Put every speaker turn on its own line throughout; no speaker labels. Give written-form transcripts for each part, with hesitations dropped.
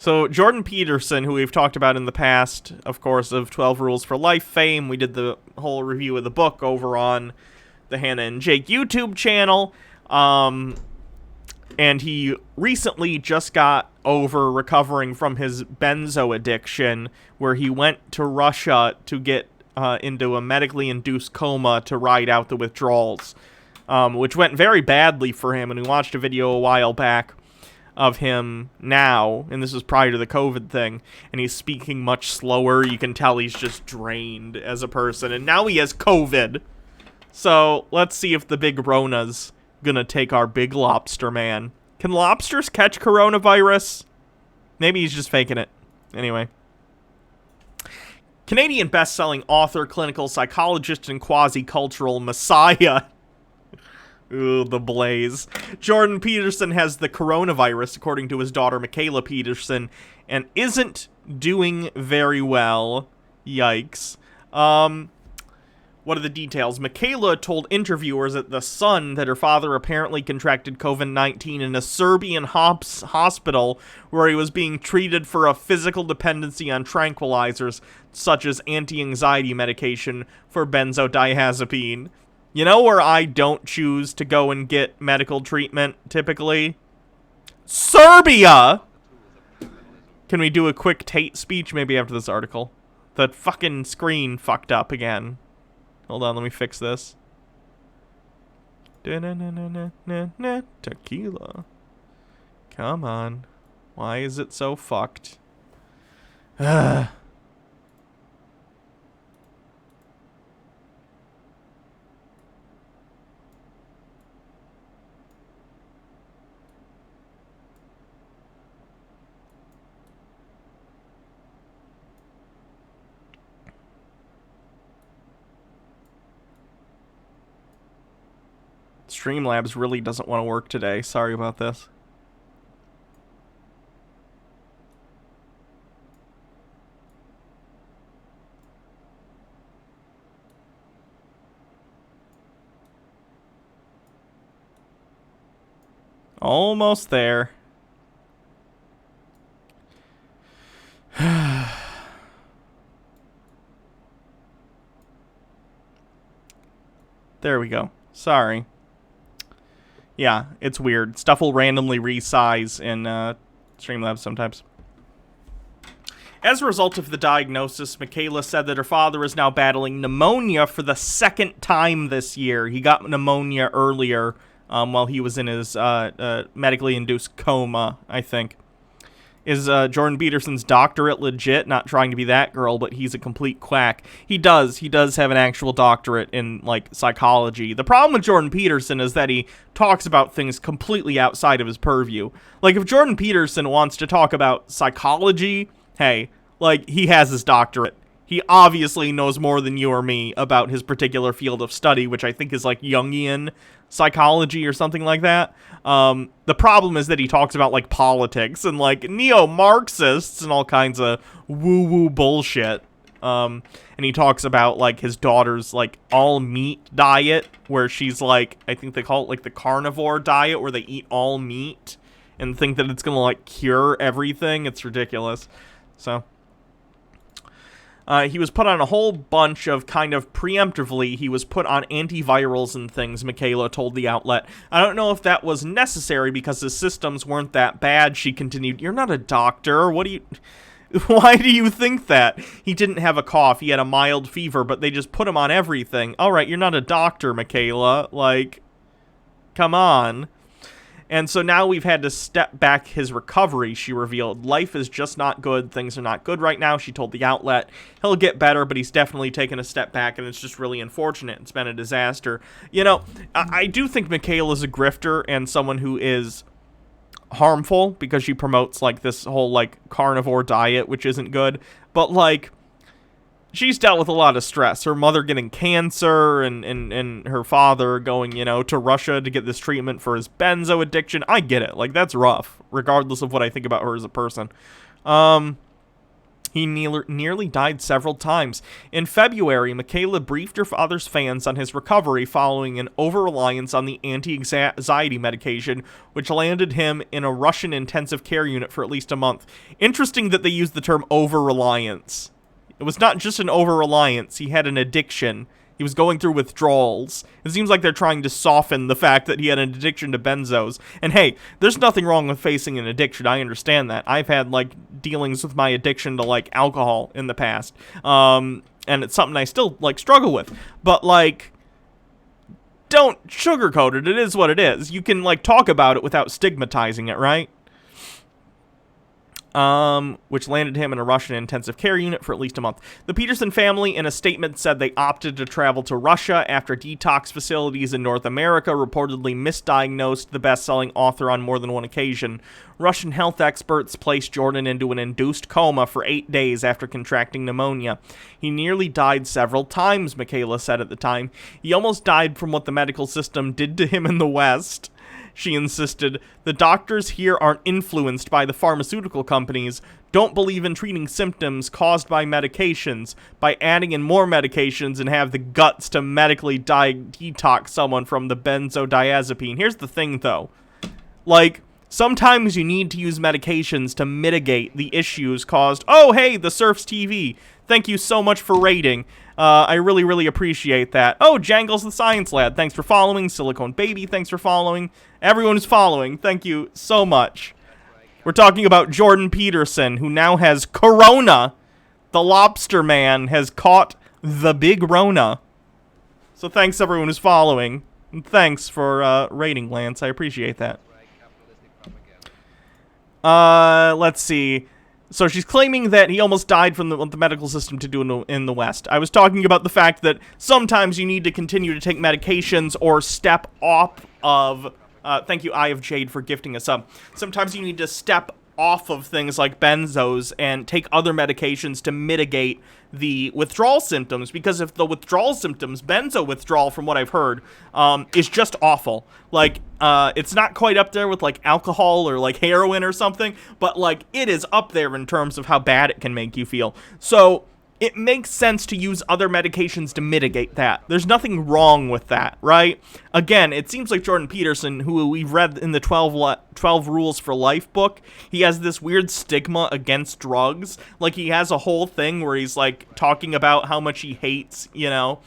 So Jordan Peterson, who we've talked about in the past, of course, of 12 Rules for Life fame, we did the whole review of the book over on the Hannah and Jake YouTube channel, and he recently just got over recovering from his benzo addiction, where he went to Russia to get into a medically induced coma to ride out the withdrawals, which went very badly for him, and we watched a video a while back of him now, and this is prior to the COVID thing, and he's speaking much slower. You can tell he's just drained as a person, and now he has COVID. So let's see if the big Rona's gonna take our big lobster man. Can lobsters catch coronavirus? Maybe he's just faking it. Anyway. Canadian best-selling author, clinical psychologist, and quasi-cultural messiah. Ooh, the blaze. Jordan Peterson has the coronavirus, according to his daughter, Michaela Peterson, and isn't doing very well. Yikes. What are the details? Michaela told interviewers at The Sun that her father apparently contracted COVID-19 in a Serbian hospital where he was being treated for a physical dependency on tranquilizers, such as anti-anxiety medication for benzodiazepine. You know where I don't choose to go and get medical treatment, typically? Serbia! Can we do a quick Tate speech, maybe after this article? The fucking screen fucked up again. Hold on, let me fix this. Tequila. Come on. Why is it so fucked? Streamlabs really doesn't want to work today. Sorry about this. Almost there. There we go. Sorry. Yeah, it's weird. Stuff will randomly resize in Streamlabs sometimes. As a result of the diagnosis, Michaela said that her father is now battling pneumonia for the second time this year. He got pneumonia earlier while he was in his medically induced coma, I think. Is Jordan Peterson's doctorate legit? Not trying to be that girl, but he's a complete quack. He does have an actual doctorate in, like, psychology. The problem with Jordan Peterson is that he talks about things completely outside of his purview. Like, if Jordan Peterson wants to talk about psychology, hey, like, he has his doctorate. He obviously knows more than you or me about his particular field of study, which I think is, like, Jungian psychology or something like that. The problem is that he talks about, like, politics and, like, neo-Marxists and all kinds of woo-woo bullshit. And he talks about, like, his daughter's, like, all-meat diet, where she's, like, I think they call it, like, the carnivore diet, where they eat all meat and think that it's gonna, like, cure everything. It's ridiculous. So he was put on a whole bunch of kind of preemptively, he was put on antivirals and things, Michaela told the outlet. I don't know if that was necessary because his systems weren't that bad, she continued. You're not a doctor. What do you... Why do you think that? He didn't have a cough. He had a mild fever, but they just put him on everything. All right, you're not a doctor, Michaela. Like, come on. And so now we've had to step back his recovery, she revealed. Life is just not good. Things are not good right now, she told the outlet. He'll get better, but he's definitely taken a step back, and it's just really unfortunate. It's been a disaster. You know, I do think Michaela's a grifter and someone who is harmful because she promotes, like, this whole, like, carnivore diet, which isn't good. But, like, she's dealt with a lot of stress. Her mother getting cancer and her father going, you know, to Russia to get this treatment for his benzo addiction. I get it. Like, that's rough, regardless of what I think about her as a person. He nearly died several times. In February, Michaela briefed her father's fans on his recovery following an over-reliance on the anti-anxiety medication, which landed him in a Russian intensive care unit for at least a month. Interesting that they used the term over-reliance. It was not just an over-reliance, he had an addiction. He was going through withdrawals. It seems like they're trying to soften the fact that he had an addiction to benzos. And hey, there's nothing wrong with facing an addiction. I understand that. I've had, like, dealings with my addiction to, like, alcohol in the past. And it's something I still, like, struggle with. But, like, don't sugarcoat it. It is what it is. You can, like, talk about it without stigmatizing it, right? Which landed him in a Russian intensive care unit for at least a month. The Peterson family, in a statement, said they opted to travel to Russia after detox facilities in North America reportedly misdiagnosed the best-selling author on more than one occasion. Russian health experts placed Jordan into an induced coma for 8 days after contracting pneumonia. He nearly died several times, Michaela said at the time. He almost died from what the medical system did to him in the West. She insisted, the doctors here aren't influenced by the pharmaceutical companies, don't believe in treating symptoms caused by medications, by adding in more medications and have the guts to medically detox someone from the benzodiazepine. Here's the thing, though. Like, sometimes you need to use medications to mitigate the issues caused. Oh, hey, the Surfs TV. Thank you so much for rating. I really, really appreciate that. Oh, Jangles the Science Lad, thanks for following. Silicone Baby, thanks for following. Everyone who's following, thank you so much. We're talking about Jordan Peterson, who now has Corona. The Lobster Man has caught the Big Rona. So thanks everyone who's following. And thanks for rating, Lance. I appreciate that. Let's see. So she's claiming that he almost died from what the medical system to do in the West. I was talking about the fact that sometimes you need to continue to take medications or step off of... thank you, Eye of Jade, for gifting us up. Sometimes you need to step off of things like benzos and take other medications to mitigate the withdrawal symptoms, because if the withdrawal symptoms, benzo withdrawal, from what I've heard, is just awful. Like, it's not quite up there with, like, alcohol or, like, heroin or something, but, like, it is up there in terms of how bad it can make you feel. So it makes sense to use other medications to mitigate that. There's nothing wrong with that, right? Again, it seems like Jordan Peterson, who we've read in the 12 Rules for Life book, he has this weird stigma against drugs. Like, he has a whole thing where he's, like, talking about how much he hates, you know,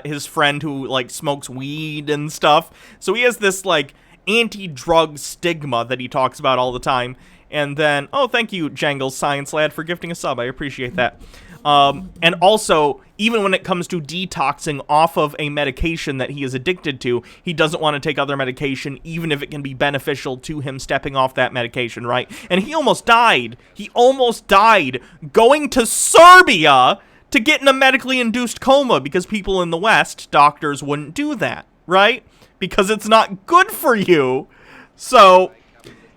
his friend who, like, smokes weed and stuff. So he has this, like, anti-drug stigma that he talks about all the time. And then, oh, thank you, Jangles Science Lad, for gifting a sub. I appreciate that. And also, even when it comes to detoxing off of a medication that he is addicted to, he doesn't want to take other medication, even if it can be beneficial to him stepping off that medication, right? And he almost died. He almost died going to Serbia to get in a medically induced coma, because people in the West, doctors, wouldn't do that, right? Because it's not good for you. So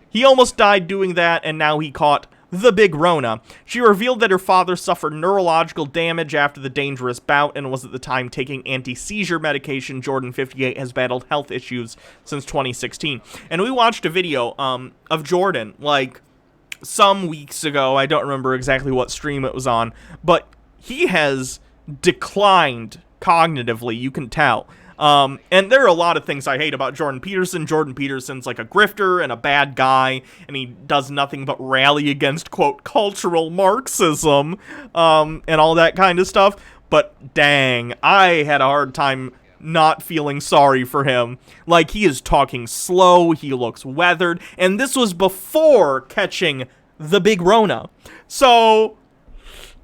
he almost died doing that, and now he caught the Big Rona. She revealed that her father suffered neurological damage after the dangerous bout and was at the time taking anti-seizure medication. Jordan, 58, has battled health issues since 2016. And we watched a video of Jordan, like, some weeks ago. I don't remember exactly what stream it was on, but he has declined cognitively, you can tell. And there are a lot of things I hate about Jordan Peterson. Jordan Peterson's like a grifter and a bad guy, and he does nothing but rally against, quote, cultural Marxism, and all that kind of stuff. But dang, I had a hard time not feeling sorry for him. Like, he is talking slow, he looks weathered, and this was before catching the Big Rona. So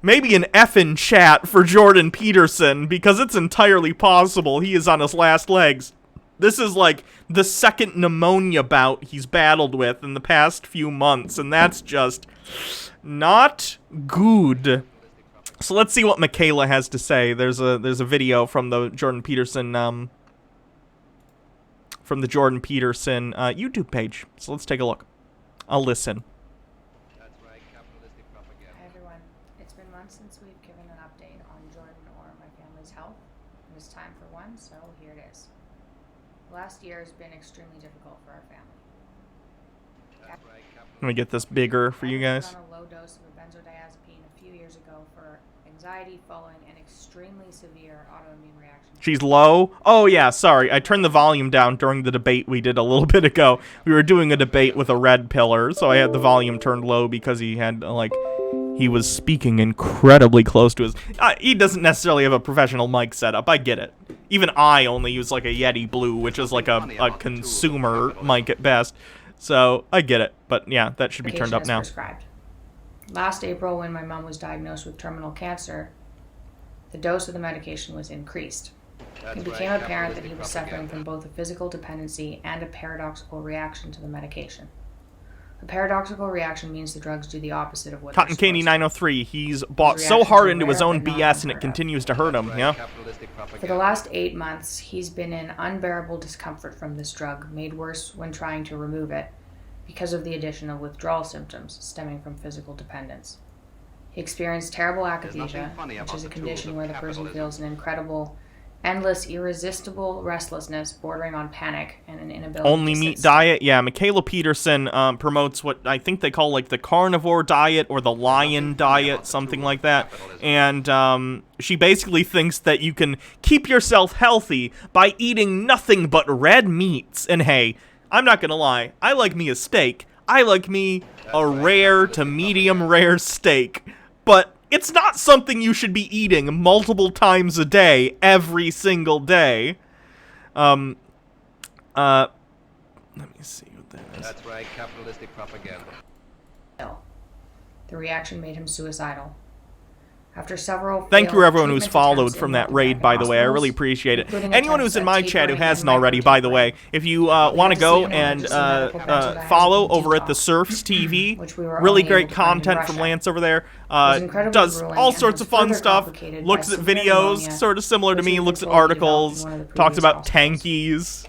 maybe an F in chat for Jordan Peterson, because it's entirely possible he is on his last legs. This is like the second pneumonia bout he's battled with in the past few months, and that's just not good. So let's see what Michaela has to say. There's a video from the Jordan Peterson YouTube page. So let's take a look. I'll listen.
Since we've given an update on Jordan or my family's health, it is time for one, so here it is. The last year has been extremely difficult for our family.
Let me get this bigger for you guys.
On a low dose of a benzodiazepine anxiety following an extremely severe autoimmune reaction.
She's low? Oh, yeah, sorry. I turned the volume down during the debate we did a little bit ago. We were doing a debate with a red pillar, so I had the volume turned low because he had, like, he was speaking incredibly close to his... he doesn't necessarily have a professional mic setup. I get it. Even I only use, like, a Yeti Blue, which is, like, a consumer mic at best. So, I get it. But, yeah, that should be turned up now.
Prescribed. Last April, when my mom was diagnosed with terminal cancer, the dose of the medication was increased. It became apparent that he was suffering from both a physical dependency and a paradoxical reaction to the medication. A paradoxical reaction means the drugs do the opposite of what
Cotton Candy 903, he's bought so hard into his own BS and it continues to hurt him, yeah?
For the last 8 months, he's been in unbearable discomfort from this drug, made worse when trying to remove it, because of the addition of withdrawal symptoms stemming from physical dependence. He experienced terrible akathisia, which is a condition where the person feels an incredible, endless, irresistible restlessness bordering on panic and an inability
Only
to
meat
sit
diet? Yeah, Michaela Peterson promotes what I think they call, like, the carnivore diet or the lion diet, something like that. And she basically thinks that you can keep yourself healthy by eating nothing but red meats. And hey, I'm not gonna lie, I like me a steak. I like me a rare to medium rare steak. But it's not something you should be eating multiple times a day, every single day. Let me see what that is.
That's right, capitalistic propaganda.
The reaction made him suicidal. After several
Thank you, everyone who's
treatment
followed
attempts
from
in
that
multiple
raid, by the way. I
hospitals,
really appreciate it.
including
Anyone
attempts
who's in
at
my chat who
tapering
hasn't
and
already, by the way,
micro-tapering.
if you want to go
Legacy
and
emergency medical
follow
benzodiazepine
over at the
detox,
Surfs TV,
which we were
really
only
great
able to find in
content from
Russia,
Lance over there.
was incredibly
Does
grueling
all
and
sorts
was
of fun
further
stuff.
complicated
Looks
by
at
severe
videos,
pneumonia,
sort of similar to
which
me.
was
Looks at
before he developed
articles.
in one of the
Talks
previous
about
hospitals.
tankies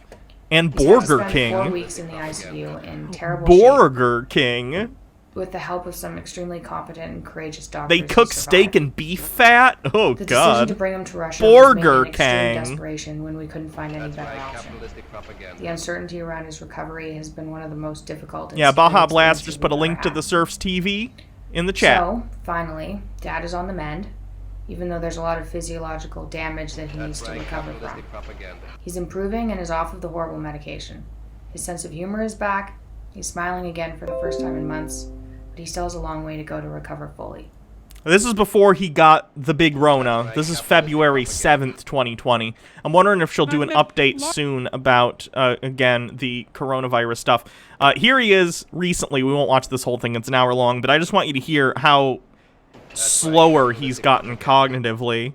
and
He's had to
Burger
spend 4
King.
weeks in the ICU in terrible shape.
Burger King.
With the help of some extremely competent and courageous doctors.
They cook
he
steak
survived.
and beef fat? Oh,
The decision to
God.
bring him to Russia
Burger
was made in extreme
King.
desperation when we couldn't find any
That's
better
right,
option.
capitalistic propaganda.
The uncertainty around his recovery has been one of the most difficult. And
Yeah,
scary
Baja Blast
experiences
just put a
we've
link
ever
to
had.
the Surfs TV in the chat.
So, finally, Dad is on the mend, even though there's a lot of physiological damage that he needs
That's
to
right,
recover from.
capitalistic propaganda.
He's improving and is off of the horrible medication. His sense of humor is back. He's smiling again for the first time in months, but he still has a long way to go to recover fully.
This is before he got the big Rona. This is February 7th, 2020. I'm wondering if she'll do an update soon about, again, the coronavirus stuff. Here he is recently. We won't watch this whole thing. It's an hour long, but I just want you to hear how slower he's gotten cognitively.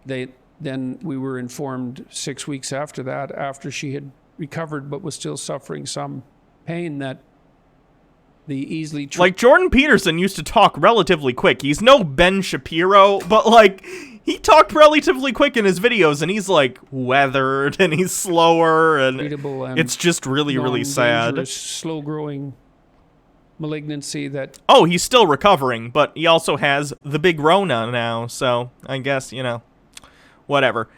Then we were informed 6 weeks after that, after she had recovered but was still suffering some pain, that the easily
Like, Jordan Peterson used to talk relatively quick. He's no Ben Shapiro, but, like, he talked relatively quick in his videos, and he's, like, weathered, and he's slower, and
treatable and
it's just really, really sad.
non-dangerous, slow-growing malignancy that
Oh, he's still recovering, but he also has the big Rona now, so I guess, you know, whatever.